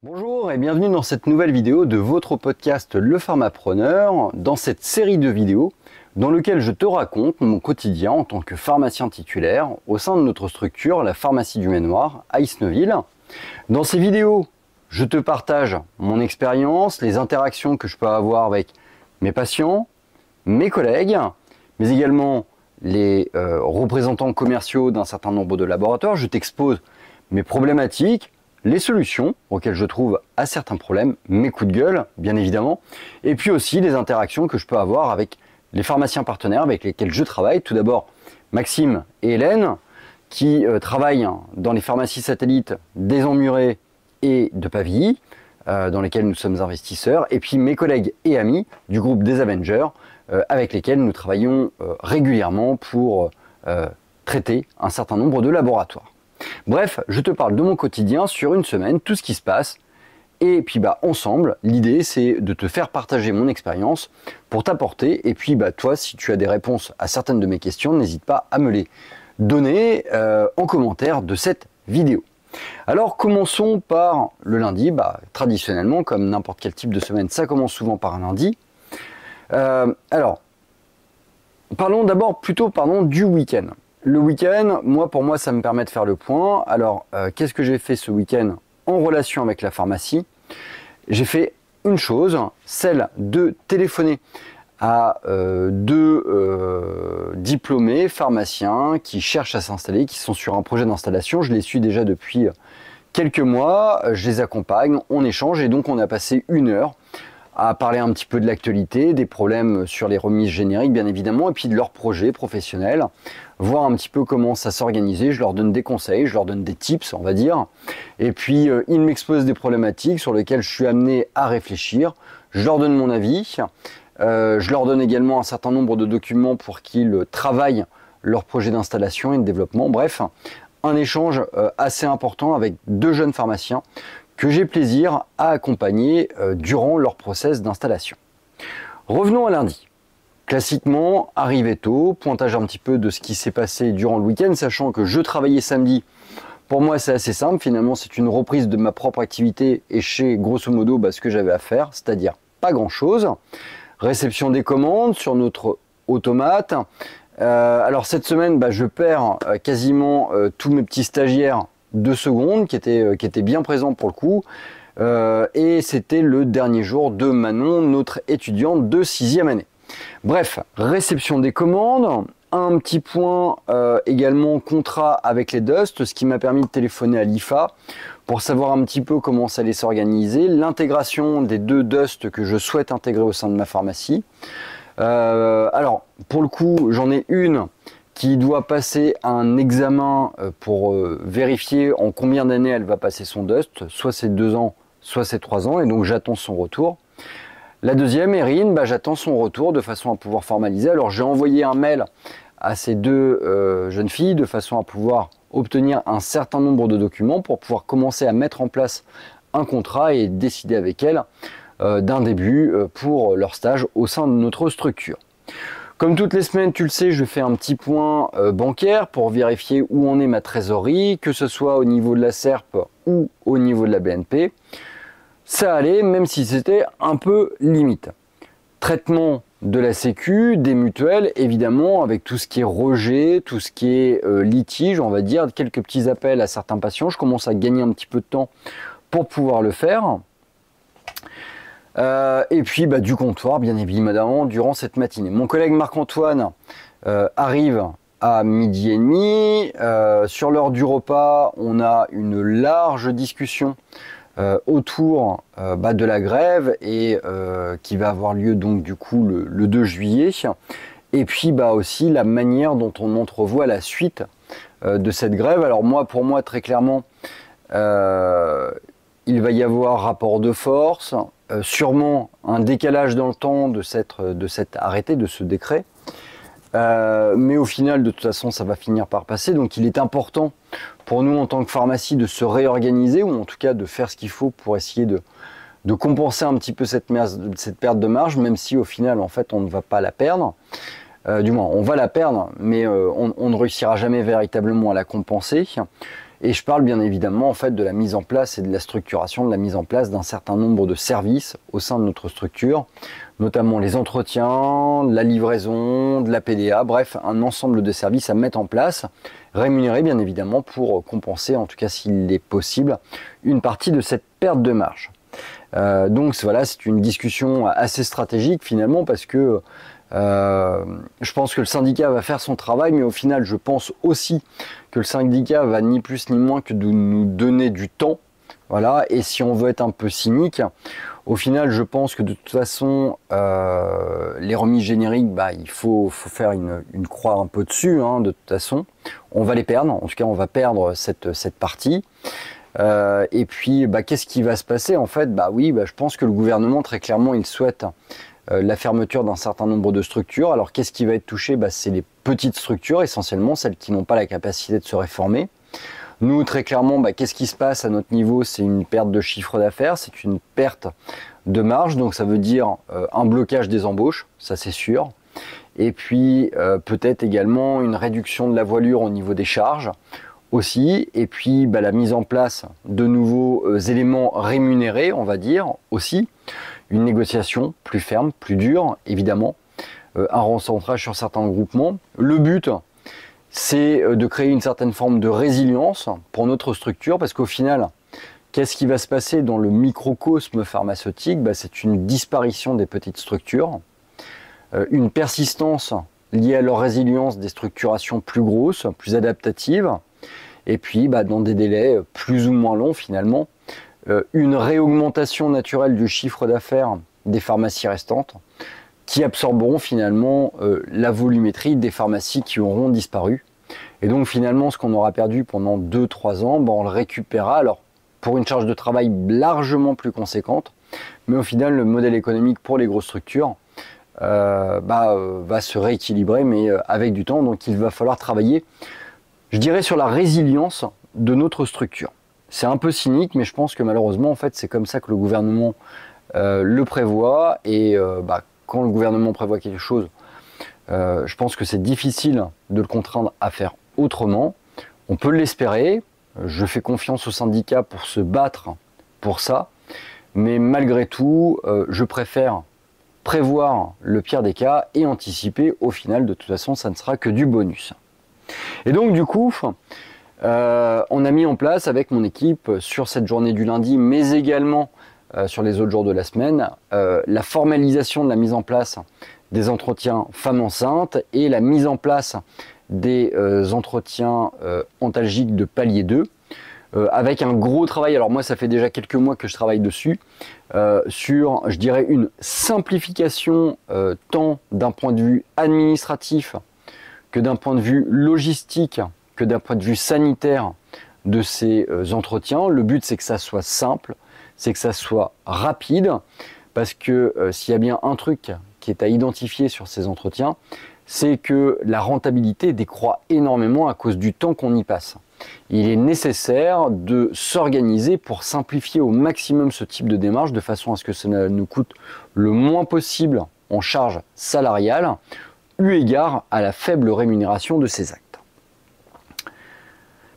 Bonjour et bienvenue dans cette nouvelle vidéo de votre podcast Le Pharmapreneur, dans cette série de vidéos dans lequel je te raconte mon quotidien en tant que pharmacien titulaire au sein de notre structure, la pharmacie du Maine-Noir à Isneville. Dans ces vidéos, je te partage mon expérience, les interactions que je peux avoir avec mes patients, mes collègues, mais également les représentants commerciaux d'un certain nombre de laboratoires. Je t'expose mes problématiques, les solutions auxquelles je trouve à certains problèmes, mes coups de gueule, bien évidemment, et puis aussi les interactions que je peux avoir avec les pharmaciens partenaires avec lesquels je travaille. Tout d'abord, Maxime et Hélène, qui travaillent dans les pharmacies satellites des Emmurés et de Pavilly, dans lesquels nous sommes investisseurs, et puis mes collègues et amis du groupe des Avengers, avec lesquels nous travaillons régulièrement pour traiter un certain nombre de laboratoires. Bref, je te parle de mon quotidien sur une semaine, tout ce qui se passe, et puis ensemble, l'idée c'est de te faire partager mon expérience pour t'apporter, et puis toi, si tu as des réponses à certaines de mes questions, n'hésite pas à me les donner en commentaire de cette vidéo. Alors commençons par le lundi. Traditionnellement, comme n'importe quel type de semaine, ça commence souvent par un lundi. Alors, parlons d'abord plutôt du week-end. Le week-end, pour moi, ça me permet de faire le point. Alors, qu'est-ce que j'ai fait ce week-end en relation avec la pharmacie? J'ai fait une chose, celle de téléphoner à deux diplômés pharmaciens qui cherchent à s'installer, qui sont sur un projet d'installation. Je les suis déjà depuis quelques mois, je les accompagne, on échange et donc on a passé une heure à parler un petit peu de l'actualité, des problèmes sur les remises génériques bien évidemment, et puis de leurs projets professionnels, voir un petit peu comment ça s'organisait. Je leur donne des conseils, je leur donne des tips on va dire, et puis ils m'exposent des problématiques sur lesquelles je suis amené à réfléchir, je leur donne mon avis, je leur donne également un certain nombre de documents pour qu'ils travaillent leur projet d'installation et de développement. Bref, un échange assez important avec deux jeunes pharmaciens que j'ai plaisir à accompagner durant leur process d'installation. Revenons à lundi. Classiquement, arrivé tôt, pointage un petit peu de ce qui s'est passé durant le week-end, sachant que je travaillais samedi. Pour moi, c'est assez simple. Finalement, c'est une reprise de ma propre activité et chez grosso modo ce que j'avais à faire, c'est-à-dire pas grand-chose. Réception des commandes sur notre automate. Alors cette semaine, je perds quasiment tous mes petits stagiaires de seconde qui étaient bien présents pour le coup. Et c'était le dernier jour de Manon, notre étudiante de 6e année. Bref, réception des commandes, un petit point également contrat avec les Dust, ce qui m'a permis de téléphoner à l'IFA pour savoir un petit peu comment ça allait s'organiser, l'intégration des deux Dust que je souhaite intégrer au sein de ma pharmacie. Alors, pour le coup, j'en ai une qui doit passer un examen pour vérifier en combien d'années elle va passer son Dust, soit c'est 2 ans, soit c'est 3 ans, et donc j'attends son retour. La deuxième, Erin, j'attends son retour de façon à pouvoir formaliser. Alors j'ai envoyé un mail à ces deux jeunes filles de façon à pouvoir obtenir un certain nombre de documents pour pouvoir commencer à mettre en place un contrat et décider avec elles d'un début pour leur stage au sein de notre structure. Comme toutes les semaines, tu le sais, je fais un petit point bancaire pour vérifier où en est ma trésorerie, que ce soit au niveau de la SERP ou au niveau de la BNP. Ça allait, même si c'était un peu limite. Traitement de la Sécu, des mutuelles, évidemment, avec tout ce qui est rejet, tout ce qui est litige, on va dire, quelques petits appels à certains patients. Je commence à gagner un petit peu de temps pour pouvoir le faire. Et puis du comptoir, bien évidemment, durant cette matinée. Mon collègue Marc-Antoine arrive à 12h30. Sur l'heure du repas, on a une large discussion autour de la grève et qui va avoir lieu donc du coup le 2 juillet. Et puis aussi la manière dont on entrevoit la suite de cette grève. Alors pour moi, très clairement, il va y avoir rapport de force, sûrement un décalage dans le temps de cet arrêté, de ce décret. Mais au final, de toute façon, ça va finir par passer. Donc il est important pour nous en tant que pharmacie de se réorganiser, ou en tout cas de faire ce qu'il faut pour essayer de compenser un petit peu cette perte de marge, même si au final, en fait, on ne va pas la perdre. Du moins, on va la perdre, mais on ne réussira jamais véritablement à la compenser. Et je parle bien évidemment en fait de la mise en place et de la structuration de la mise en place d'un certain nombre de services au sein de notre structure, notamment les entretiens, la livraison, de la PDA, bref, un ensemble de services à mettre en place, rémunérés bien évidemment pour compenser, en tout cas s'il est possible, une partie de cette perte de marge. Donc voilà, c'est une discussion assez stratégique finalement parce que je pense que le syndicat va faire son travail, mais au final, je pense aussi que le syndicat va ni plus ni moins que de nous donner du temps. Voilà. Et si on veut être un peu cynique, au final, je pense que de toute façon, les remises génériques, il faut faire une croix un peu dessus. Hein, de toute façon, on va les perdre. En tout cas, on va perdre cette partie. Et puis, qu'est-ce qui va se passer en fait? Je pense que le gouvernement, très clairement, il souhaite la fermeture d'un certain nombre de structures. Alors qu'est-ce qui va être touché? C'est les petites structures essentiellement, celles qui n'ont pas la capacité de se réformer. Nous, très clairement, qu'est-ce qui se passe à notre niveau? C'est une perte de chiffre d'affaires, c'est une perte de marge, donc ça veut dire un blocage des embauches, ça c'est sûr. Et puis peut-être également une réduction de la voilure au niveau des charges aussi, et puis la mise en place de nouveaux éléments rémunérés, on va dire, aussi. Une négociation plus ferme, plus dure, évidemment, un recentrage sur certains groupements. Le but, c'est de créer une certaine forme de résilience pour notre structure, parce qu'au final, qu'est-ce qui va se passer dans le microcosme pharmaceutique? C'est une disparition des petites structures, une persistance liée à leur résilience des structurations plus grosses, plus adaptatives, et puis dans des délais plus ou moins longs finalement, une réaugmentation naturelle du chiffre d'affaires des pharmacies restantes qui absorberont finalement la volumétrie des pharmacies qui auront disparu. Et donc finalement, ce qu'on aura perdu pendant 2-3 ans, on le récupérera alors pour une charge de travail largement plus conséquente, mais au final, le modèle économique pour les grosses structures va se rééquilibrer, mais avec du temps. Donc il va falloir travailler, je dirais, sur la résilience de notre structure. C'est un peu cynique, mais je pense que malheureusement, en fait, c'est comme ça que le gouvernement le prévoit. Et quand le gouvernement prévoit quelque chose, je pense que c'est difficile de le contraindre à faire autrement. On peut l'espérer. Je fais confiance aux syndicats pour se battre pour ça. Mais malgré tout, je préfère prévoir le pire des cas et anticiper. Au final, de toute façon, ça ne sera que du bonus. Et donc, du coup, on a mis en place avec mon équipe sur cette journée du lundi, mais également sur les autres jours de la semaine, la formalisation de la mise en place des entretiens femmes enceintes et la mise en place des entretiens antalgiques de palier 2, avec un gros travail. Alors moi, ça fait déjà quelques mois que je travaille dessus, sur, je dirais, une simplification tant d'un point de vue administratif que d'un point de vue logistique, que d'un point de vue sanitaire de ces entretiens. Le but, c'est que ça soit simple, c'est que ça soit rapide, parce que s'il y a bien un truc qui est à identifier sur ces entretiens, c'est que la rentabilité décroît énormément à cause du temps qu'on y passe. Il est nécessaire de s'organiser pour simplifier au maximum ce type de démarche, de façon à ce que ça nous coûte le moins possible en charge salariale, eu égard à la faible rémunération de ces actes.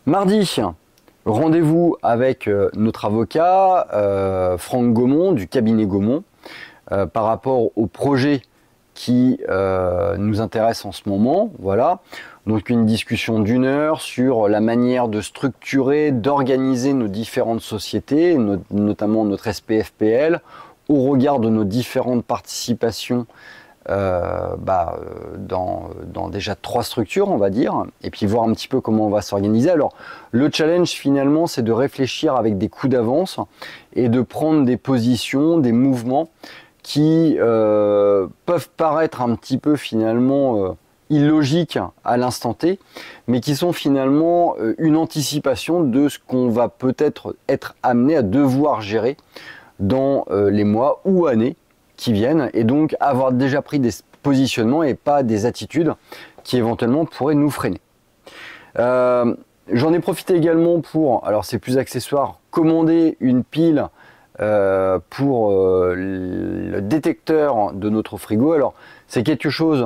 Mardi, rendez-vous avec notre avocat, Franck Gaumont, du cabinet Gaumont, par rapport au projet qui nous intéresse en ce moment. Voilà. Donc une discussion d'1 heure sur la manière de structurer, d'organiser nos différentes sociétés, notamment notre SPFPL, au regard de nos différentes participations dans déjà 3 structures, on va dire, et puis voir un petit peu comment on va s'organiser. Alors, le challenge finalement, c'est de réfléchir avec des coups d'avance et de prendre des positions, des mouvements qui peuvent paraître un petit peu finalement illogiques à l'instant T, mais qui sont finalement une anticipation de ce qu'on va peut-être être amené à devoir gérer dans les mois ou années qui viennent, et donc avoir déjà pris des positionnements et pas des attitudes qui éventuellement pourraient nous freiner. J'en ai profité également pour, alors c'est plus accessoire, commander une pile pour le détecteur de notre frigo. Alors c'est quelque chose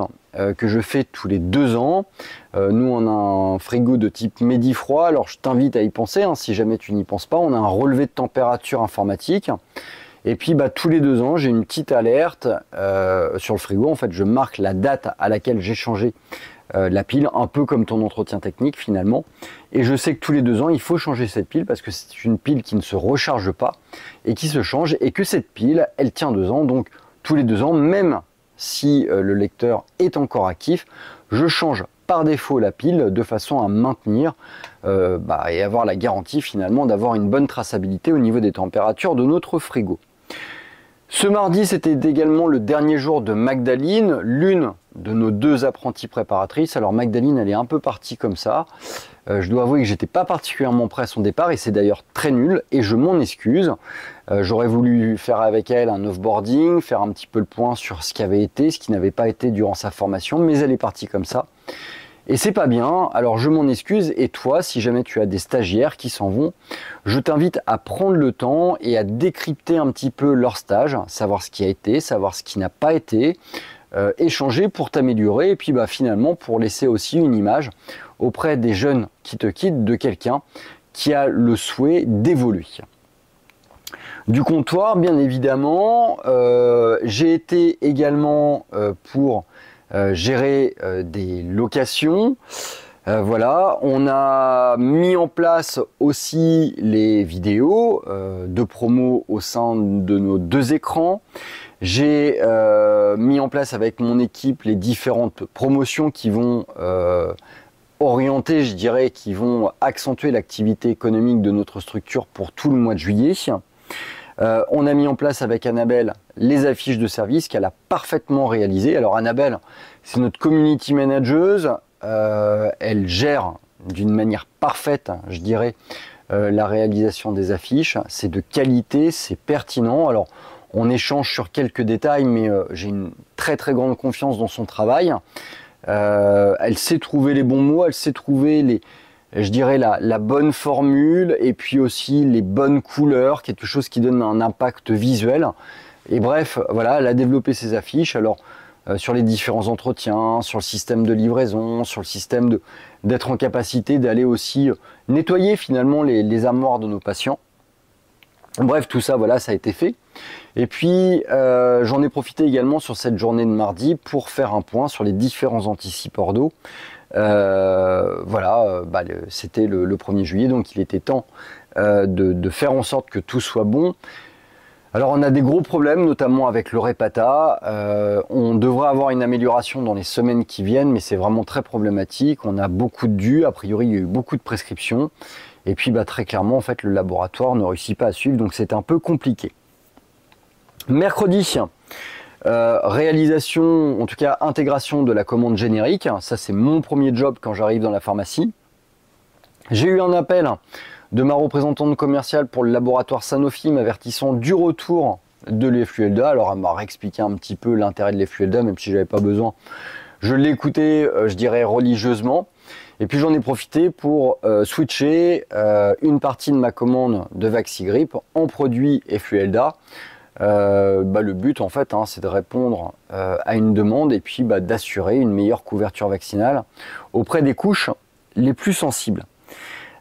que je fais tous les 2 ans. Nous on a un frigo de type Medifroid, alors je t'invite à y penser, hein, si jamais tu n'y penses pas. On a un relevé de température informatique. Et puis tous les 2 ans, j'ai une petite alerte sur le frigo. En fait, je marque la date à laquelle j'ai changé la pile, un peu comme ton entretien technique finalement. Et je sais que tous les 2 ans, il faut changer cette pile parce que c'est une pile qui ne se recharge pas et qui se change. Et que cette pile, elle tient 2 ans. Donc tous les 2 ans, même si le lecteur est encore actif, je change par défaut la pile de façon à maintenir et avoir la garantie finalement d'avoir une bonne traçabilité au niveau des températures de notre frigo. Ce mardi, c'était également le dernier jour de Magdaline, l'une de nos 2 apprenties préparatrices. Alors Magdaline, elle est un peu partie comme ça. Je dois avouer que j'étais pas particulièrement prêt à son départ et c'est d'ailleurs très nul et je m'en excuse. J'aurais voulu faire avec elle un offboarding, faire un petit peu le point sur ce qui avait été, ce qui n'avait pas été durant sa formation, mais elle est partie comme ça. Et c'est pas bien, alors je m'en excuse, et toi, si jamais tu as des stagiaires qui s'en vont, je t'invite à prendre le temps et à décrypter un petit peu leur stage, savoir ce qui a été, savoir ce qui n'a pas été, échanger pour t'améliorer, et puis finalement pour laisser aussi une image auprès des jeunes qui te quittent de quelqu'un qui a le souhait d'évoluer. Du comptoir, bien évidemment, j'ai été également pour gérer des locations. Voilà, on a mis en place aussi les vidéos de promo au sein de nos 2 écrans. J'ai mis en place avec mon équipe les différentes promotions qui vont orienter, je dirais, qui vont accentuer l'activité économique de notre structure pour tout le mois de juillet. On a mis en place avec Annabelle les affiches de service qu'elle a parfaitement réalisées. Alors Annabelle, c'est notre community manager, elle gère d'une manière parfaite, je dirais, la réalisation des affiches. C'est de qualité, c'est pertinent. Alors on échange sur quelques détails, mais j'ai une très très grande confiance dans son travail. Elle sait trouver les bons mots, elle sait trouver je dirais la bonne formule et puis aussi les bonnes couleurs, quelque chose qui donne un impact visuel. Et bref, voilà, elle a développé ses affiches. Alors sur les différents entretiens, sur le système de livraison, sur le système d'être en capacité d'aller aussi nettoyer finalement les armoires de nos patients. Bref, tout ça, voilà, ça a été fait. Et puis, j'en ai profité également sur cette journée de mardi pour faire un point sur les différents anticipeurs d'eau. Voilà, c'était le 1er juillet, donc il était temps de faire en sorte que tout soit bon. Alors on a des gros problèmes, notamment avec le Repata. On devrait avoir une amélioration dans les semaines qui viennent, mais c'est vraiment très problématique. On a beaucoup de dus, a priori il y a eu beaucoup de prescriptions. Et puis très clairement, en fait, le laboratoire ne réussit pas à suivre, donc c'est un peu compliqué. Mercredi, réalisation, en tout cas intégration de la commande générique. Ça c'est mon premier job quand j'arrive dans la pharmacie. J'ai eu un appel de ma représentante commerciale pour le laboratoire Sanofi m'avertissant du retour de l'Efluelda. Alors elle m'a réexpliqué un petit peu l'intérêt de l'Efluelda, même si j'avais pas besoin. Je l'ai écouté, je dirais religieusement. Et puis j'en ai profité pour switcher une partie de ma commande de Vaxigrip en produit Efluelda. Le but en fait c'est de répondre à une demande et puis d'assurer une meilleure couverture vaccinale auprès des couches les plus sensibles.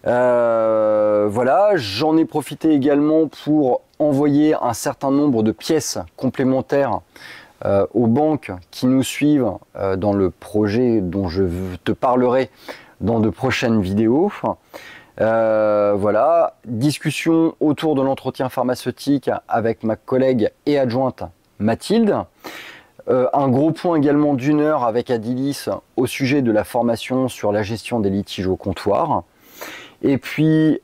Voilà, j'en ai profité également pour envoyer un certain nombre de pièces complémentaires aux banques qui nous suivent dans le projet dont je te parlerai dans de prochaines vidéos. Voilà, discussion autour de l'entretien pharmaceutique avec ma collègue et adjointe Mathilde. Un gros point également d'1 heure avec Adilis au sujet de la formation sur la gestion des litiges au comptoir. Et puis,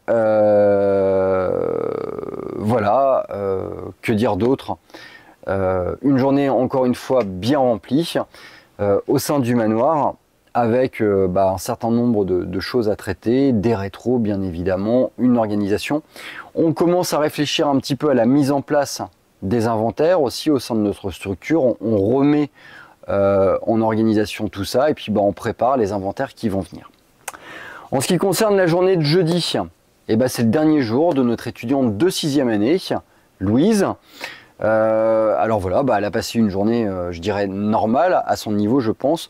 voilà, que dire d'autre? Une journée encore une fois bien remplie au sein du manoir avec un certain nombre de choses à traiter, des rétros bien évidemment, une organisation. On commence à réfléchir un petit peu à la mise en place des inventaires aussi au sein de notre structure. On remet en organisation tout ça et puis on prépare les inventaires qui vont venir. En ce qui concerne la journée de jeudi, c'est le dernier jour de notre étudiante de 6e année, Louise. Alors voilà, elle a passé une journée, je dirais, normale, à son niveau, je pense.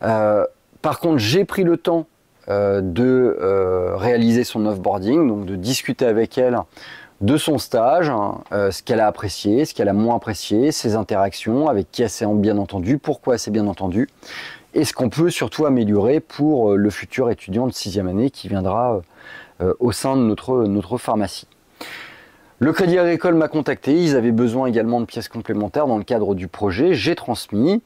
Par contre, j'ai pris le temps de réaliser son offboarding, donc de discuter avec elle de son stage, ce qu'elle a apprécié, ce qu'elle a moins apprécié, ses interactions, avec qui elle s'est bien entendue, pourquoi elle s'est bien entendue, et ce qu'on peut surtout améliorer pour le futur étudiant de 6e année qui viendra au sein de notre pharmacie. Le Crédit Agricole m'a contacté, ils avaient besoin également de pièces complémentaires dans le cadre du projet, j'ai transmis.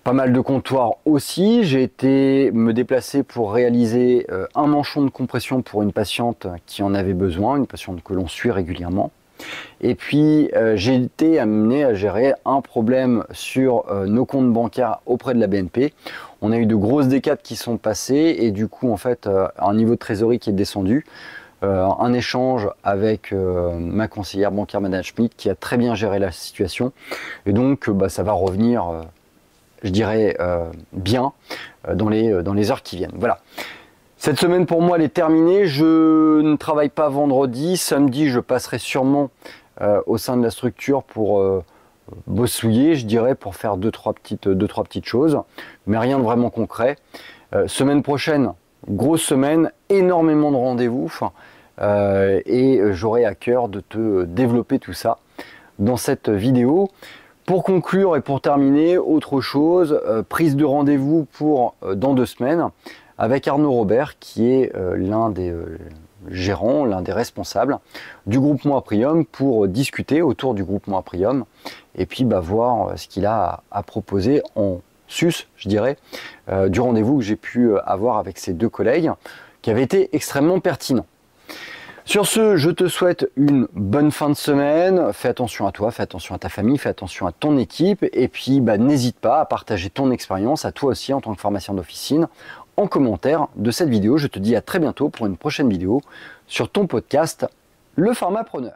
Pas mal de comptoirs aussi, j'ai été me déplacer pour réaliser un manchon de compression pour une patiente qui en avait besoin, une patiente que l'on suit régulièrement. Et puis j'ai été amené à gérer un problème sur nos comptes bancaires auprès de la BNP. On a eu de grosses décades qui sont passées et du coup en fait un niveau de trésorerie qui est descendu. Un échange avec ma conseillère bancaire Madame Schmidt qui a très bien géré la situation et donc ça va revenir je dirais bien dans les heures qui viennent. Voilà. Cette semaine pour moi elle est terminée, je ne travaille pas vendredi, samedi je passerai sûrement au sein de la structure pour bossouiller, je dirais, pour faire deux trois petites choses, mais rien de vraiment concret. Semaine prochaine, grosse semaine, énormément de rendez-vous et j'aurai à cœur de te développer tout ça dans cette vidéo. Pour conclure et pour terminer, autre chose, prise de rendez-vous pour dans 2 semaines avec Arnaud Robert qui est l'un des gérants, l'un des responsables du groupement Aprium pour discuter autour du groupement Aprium et puis voir ce qu'il a à proposer en sus, je dirais, du rendez-vous que j'ai pu avoir avec ces 2 collègues qui avait été extrêmement pertinent. Sur ce, je te souhaite une bonne fin de semaine, fais attention à toi, fais attention à ta famille, fais attention à ton équipe et puis n'hésite pas à partager ton expérience à toi aussi en tant que pharmacien d'officine en commentaire de cette vidéo. Je te dis à très bientôt pour une prochaine vidéo sur ton podcast Le Pharmapreneur.